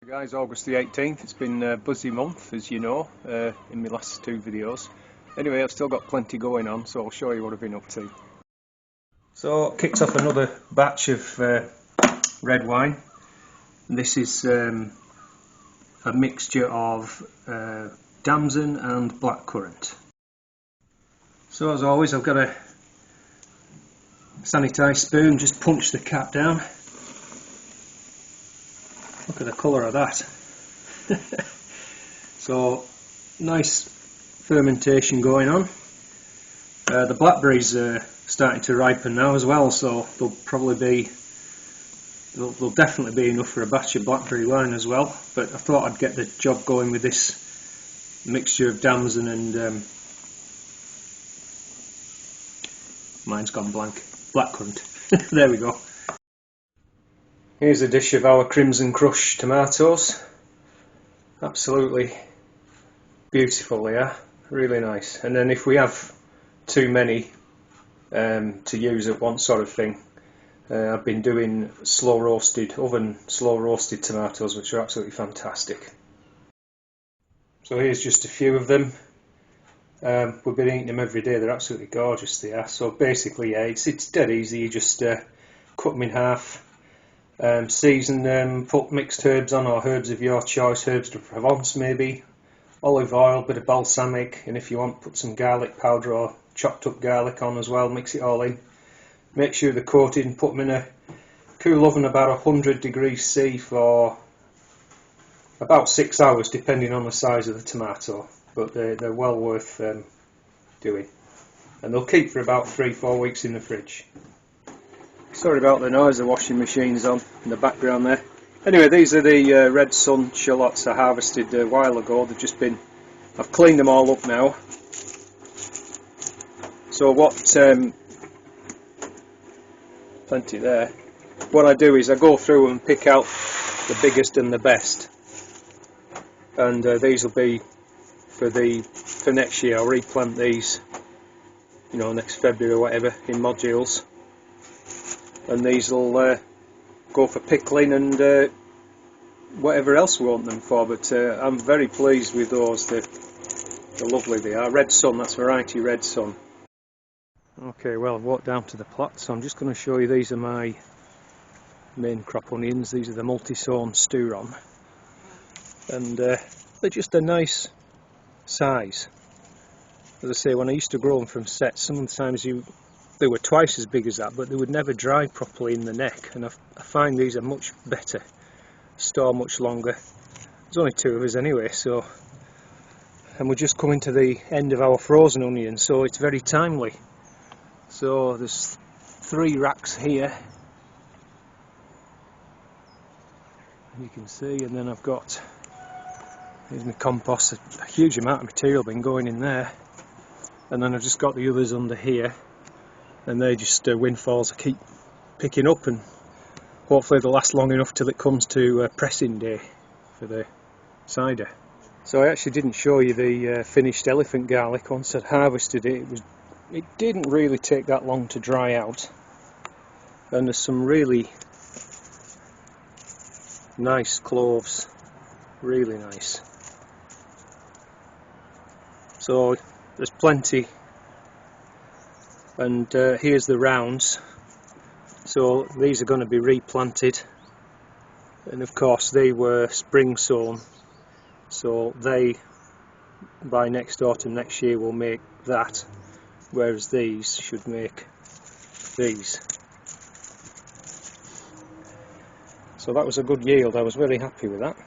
Guys, August the 18th, it's been a busy month as you know in my last two videos. Anyway, I've still got plenty going on, so I'll show you what I've been up to. So, kicked off another batch of red wine. This is a mixture of Damson and Blackcurrant. So as always, I've got a sanitised spoon, just punch the cap down. Look at the colour of that. So, nice fermentation going on. The blackberries are starting to ripen now as well, so there'll definitely be enough for a batch of blackberry wine as well. But I thought I'd get the job going with this mixture of Damson and mine's gone blank. Blackcurrant. There we go. Here's a dish of our Crimson Crush tomatoes. Absolutely beautiful they are, really nice. And then if we have too many to use at once sort of thing, I've been doing oven slow roasted tomatoes, which are absolutely fantastic. So here's just a few of them. We've been eating them every day, they're absolutely gorgeous they are. So basically, yeah, it's dead easy. You just cut them in half. Season them, put mixed herbs on, or herbs of your choice, herbs de Provence maybe, olive oil, bit of balsamic, and if you want put some garlic powder or chopped up garlic on as well, mix it all in. Make sure they're coated and put them in a cool oven about 100 degrees C for about 6 hours depending on the size of the tomato, but they're well worth doing, and they'll keep for about 3-4 weeks in the fridge. Sorry about the noise, the washing machine's on in the background there. Anyway, these are the Red Sun shallots I harvested a while ago. I've cleaned them all up now. So plenty there. What I do is I go through and pick out the biggest and the best. And these will be for next year. I'll replant these, you know, next February or whatever, in modules. And these will go for pickling and whatever else we want them for, but I'm very pleased with those. They're lovely they are. Red Sun, that's variety Red Sun. Okay, well, I've walked down to the plat, so I'm just going to show you. These are my main crop onions. These are the multi-sown Sturon, and they're just a nice size. As I say, when I used to grow them from sets, sometimes they were twice as big as that, but they would never dry properly in the neck, and I find these are much better, store much longer. There's only two of us anyway, so, and we're just coming to the end of our frozen onions, so it's very timely. So there's 3 racks here, you can see, and then I've got, here's my compost, a huge amount of material been going in there, and then I've just got the others under here. And they're just windfalls I keep picking up, and hopefully they'll last long enough till it comes to pressing day for the cider. So I actually didn't show you the finished elephant garlic. Once I'd harvested it didn't really take that long to dry out, and there's some really nice cloves, really nice. So there's plenty. And here's the rounds, so these are going to be replanted, and of course they were spring sown, so they by next autumn next year will make that, whereas these should make these. So that was a good yield, I was very happy with that.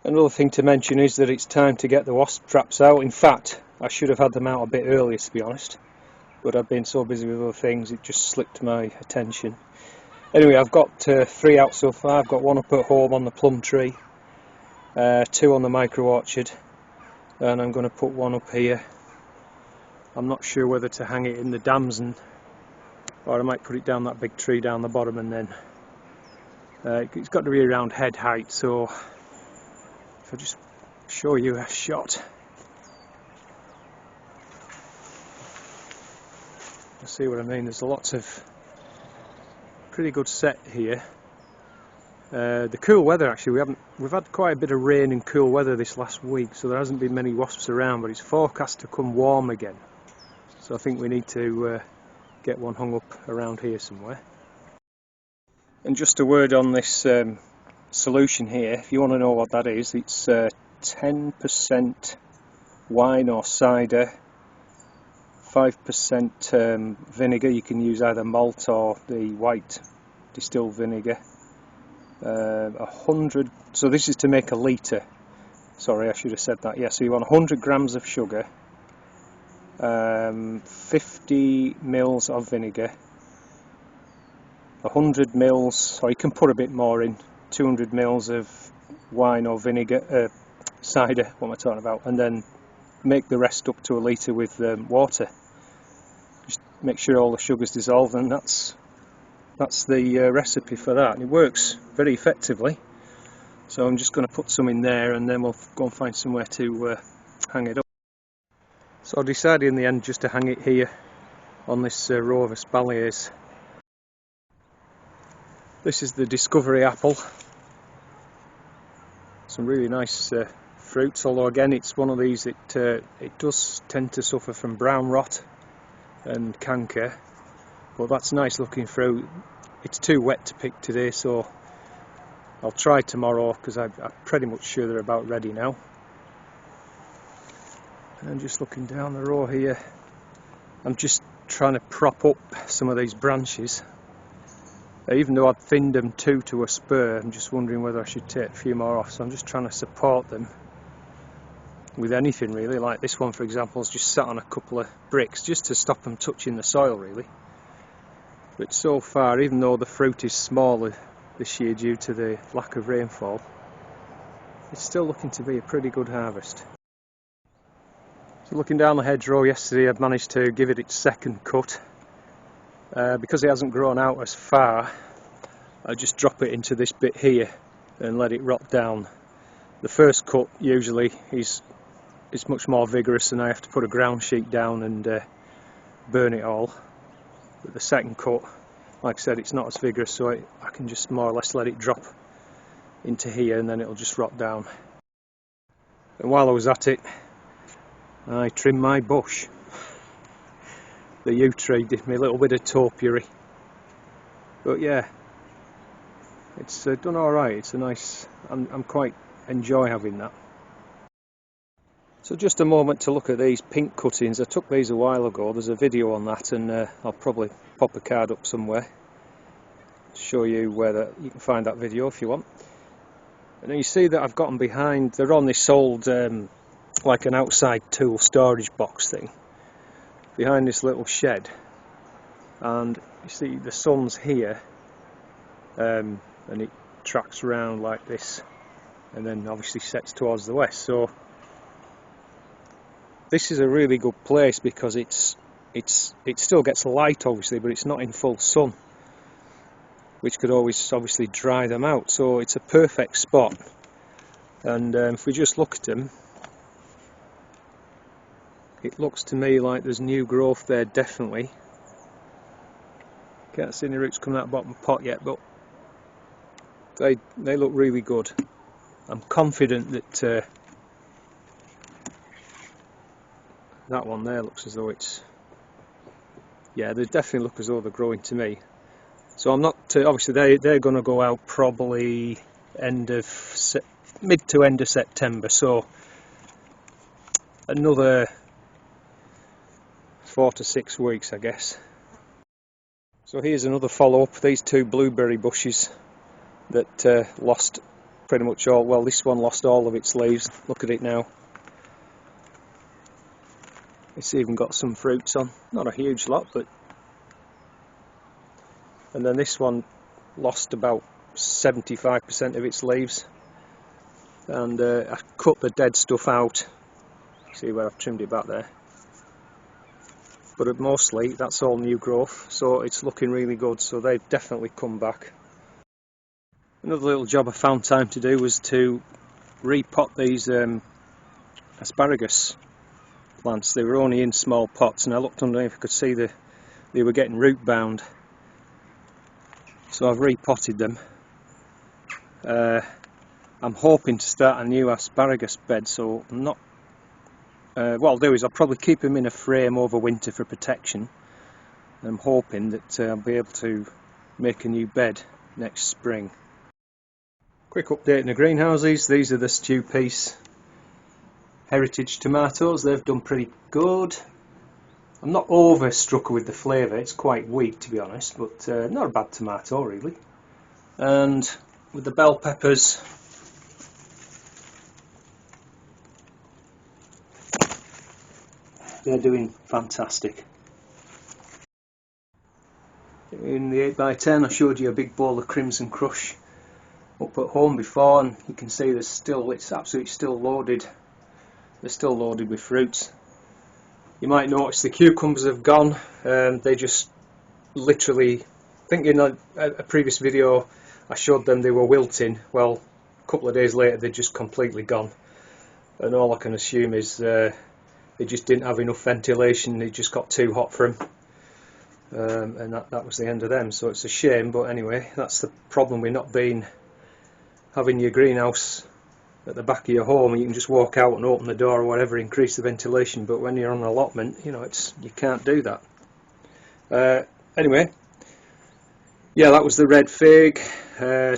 Another thing to mention is that it's time to get the wasp traps out. In fact, I should have had them out a bit earlier, to be honest, but I've been so busy with other things it just slipped my attention. Anyway, I've got 3 out so far. I've got 1 up at home on the plum tree, 2 on the micro orchard, and I'm going to put 1 up here. I'm not sure whether to hang it in the Damson or I might put it down that big tree down the bottom, and then it's got to be around head height, so if I just show you a shot. You see what I mean? There's lots of pretty good set here, The cool weather, actually, we've had quite a bit of rain and cool weather this last week, so there hasn't been many wasps around, but it's forecast to come warm again. So I think we need to get one hung up around here somewhere. And just a word on this solution here, if you want to know what that is, it's 10% wine or cider, 5% vinegar. You can use either malt or the white distilled vinegar. 100, so this is to make a litre, sorry I should have said that, yeah, so you want 100 grams of sugar, 50 mils of vinegar, 100 mils, or you can put a bit more in, 200 mils of wine or vinegar, cider, what am I talking about, and then make the rest up to a litre with water. Just make sure all the sugar's dissolved, and that's the recipe for that, and it works very effectively. So I'm just going to put some in there, and then we'll go and find somewhere to hang it up. So I decided in the end just to hang it here on this row of espaliers. This is the Discovery apple. Some really nice fruits, although again it's one of these that it does tend to suffer from brown rot and canker, but that's nice looking fruit. It's too wet to pick today, so I'll try tomorrow, because I'm pretty much sure they're about ready now. And just looking down the row here, I'm just trying to prop up some of these branches. Even though I've thinned them to a spur, I'm just wondering whether I should take a few more off, so I'm just trying to support them with anything really. Like this one, for example, is just sat on a couple of bricks just to stop them touching the soil really. But so far, even though the fruit is smaller this year due to the lack of rainfall, it's still looking to be a pretty good harvest. So looking down the hedgerow yesterday, I've managed to give it its second cut. Because it hasn't grown out as far, I just drop it into this bit here and let it rot down. The first cut usually is much more vigorous, and I have to put a ground sheet down and burn it all. But the second cut, like I said, it's not as vigorous, so I can just more or less let it drop into here, and then it'll just rot down. And while I was at it, I trimmed my bush. The yew tree did me a little bit of topiary, but yeah, it's done alright. It's a nice, I'm quite enjoy having that. So just a moment to look at these pink cuttings. I took these a while ago, there's a video on that, and I'll probably pop a card up somewhere to show you where you can find that video if you want. And then you see that I've got them behind, they're on this old like an outside tool storage box thing behind this little shed, and you see the sun's here, and it tracks around like this and then obviously sets towards the west. So this is a really good place because it still gets light obviously, but it's not in full sun, which could always obviously dry them out. So it's a perfect spot. And if we just look at them, it looks to me like there's new growth there, definitely. Can't see any roots coming out of the bottom of the pot yet, but they look really good. I'm confident that that one there looks as though it's, yeah, they definitely look as though they're growing to me. So I'm not, obviously they're going to go out probably mid to end of September, so another 4 to 6 weeks, I guess. So here's another follow-up, these two blueberry bushes that lost pretty much all, well, this one lost all of its leaves. Look at it now. It's even got some fruits on, not a huge lot, but, and then this one lost about 75% of its leaves, and I cut the dead stuff out. See where I've trimmed it back there, but mostly that's all new growth, so it's looking really good. So they've definitely come back. Another little job I found time to do was to repot these asparagus plants. They were only in small pots, and I looked underneath, I could see they were getting root bound, so I've repotted them, I'm hoping to start a new asparagus bed, so I'm not. What I'll do is I'll probably keep them in a frame over winter for protection. I'm hoping that I'll be able to make a new bed next spring. Quick update in the greenhouses. These are the stew piece heritage tomatoes. They've done pretty good. I'm not over struck with the flavour, it's quite weak to be honest, but not a bad tomato really. And with the bell peppers, they're doing fantastic. In the 8x10 I showed you a big bowl of Crimson Crush up at home before, and you can see it's absolutely still loaded. They're still loaded with fruits. You might notice the cucumbers have gone. They just literally, I think in a previous video I showed them they were wilting. Well, a couple of days later they're just completely gone, and all I can assume is they just didn't have enough ventilation. It just got too hot for them, and that was the end of them. So it's a shame, but anyway, that's the problem with not having your greenhouse at the back of your home. You can just walk out and open the door or whatever, increase the ventilation, but when you're on an allotment, you know, you can't do that. Anyway, yeah, that was the red fig.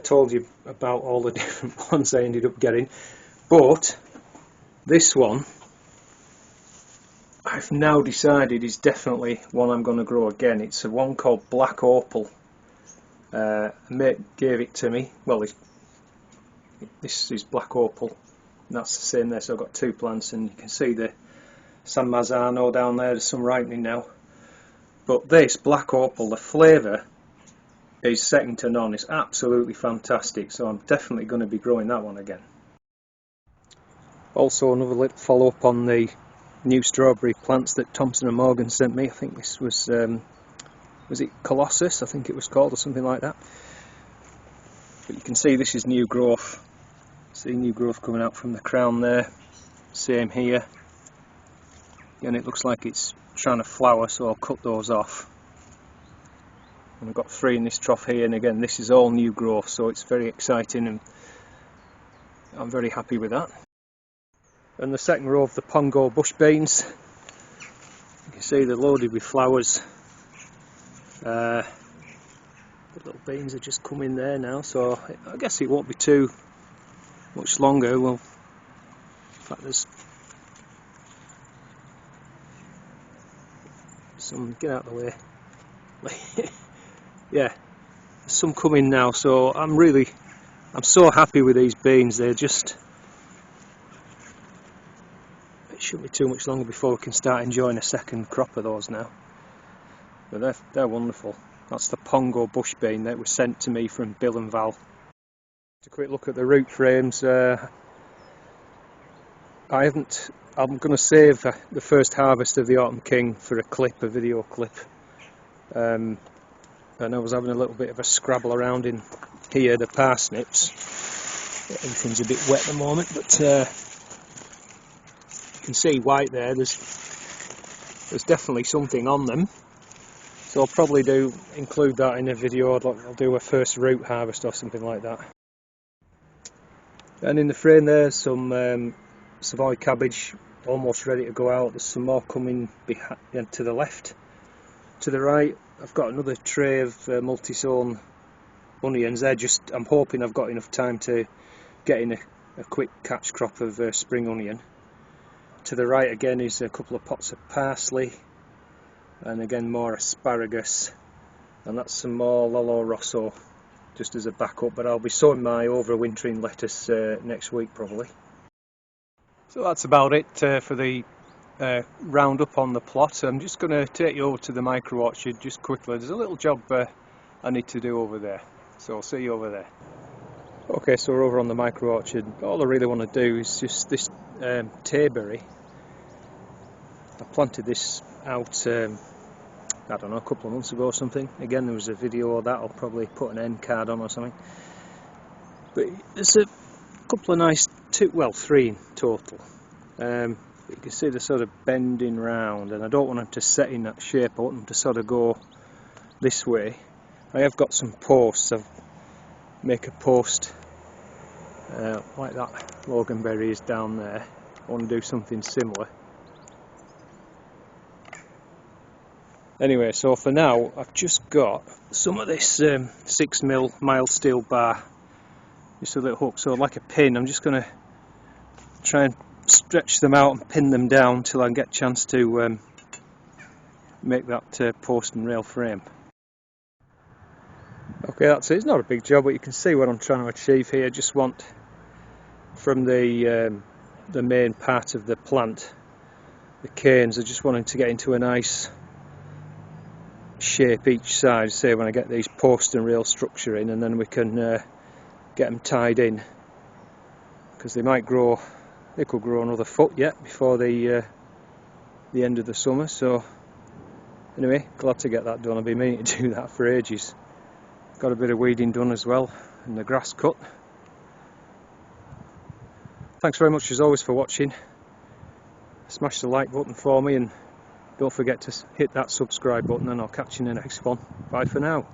Told you about all the different ones I ended up getting, but this one I've now decided is definitely one I'm going to grow again. It's a one called Black Opal. A mate gave it to me. Well, this is Black Opal, and that's the same there. So I've got two plants, and you can see the San Marzano down there. There's some ripening now, but this Black Opal, the flavour is second to none. It's absolutely fantastic, so I'm definitely going to be growing that one again. Also, another little follow up on the new strawberry plants that Thompson and Morgan sent me. I think this was it Colossus, I think it was called, or something like that. But you can see this is new growth. See new growth coming out from the crown there. Same here. And it looks like it's trying to flower, so I'll cut those off. And I've got 3 in this trough here, and again this is all new growth, so it's very exciting and I'm very happy with that. And the second row of the pongo bush beans, you can see they're loaded with flowers. The little beans are just coming there now, so I guess it won't be too much longer. Well, in fact, there's some, get out of the way. Yeah, there's some coming now, so I'm so happy with these beans. They're just, it shouldn't be too much longer before we can start enjoying a second crop of those now. But they're wonderful. That's the pongo bush bean that was sent to me from Bill and Val. Just a quick look at the root frames. I'm going to save the first harvest of the Autumn King for a video clip. And I was having a little bit of a scrabble around in here, the parsnips. Everything's a bit wet at the moment, but you can see white there. There's definitely something on them. So I'll probably include that in a video. I'll do a first root harvest or something like that. And in the frame there's some Savoy cabbage almost ready to go out. There's some more coming to the left. To the right I've got another tray of multi-sown onions. I'm hoping I've got enough time to get in a quick catch crop of spring onion. To the right again is a couple of pots of parsley, and again more asparagus, and that's some more Lolo Rosso just as a backup, but I'll be sowing my overwintering lettuce next week probably. So that's about it for the roundup on the plot. I'm just going to take you over to the micro orchard just quickly. There's a little job I need to do over there, so I'll see you over there. Okay, so we're over on the micro orchard. All I really want to do is just this Tayberry. I planted this out I don't know, a couple of months ago or something. Again, there was a video of that. I'll probably put an end card on or something. But there's a couple of nice, 3 in total. You can see they're sort of bending round, and I don't want them to set in that shape. I want them to sort of go this way. I have got some posts. I'll make a post like that loganberry is down there. I want to do something similar. Anyway, so for now I've just got some of this 6mm mild steel bar, just a little hook, so like a pin. I'm just going to try and stretch them out and pin them down till I get a chance to make that post and rail frame. Okay, that's it. It's not a big job, but you can see what I'm trying to achieve here. I just want from the main part of the plant, the canes, I just wanting to get into a nice shape each side, say when I get these post and rail structure in, and then we can get them tied in, because they might grow, they could grow another foot yet before the end of the summer. So anyway, glad to get that done. I've been meaning to do that for ages. Got a bit of weeding done as well and the grass cut. Thanks very much as always for watching. Smash the like button for me and don't forget to hit that subscribe button, and I'll catch you in the next one. Bye for now.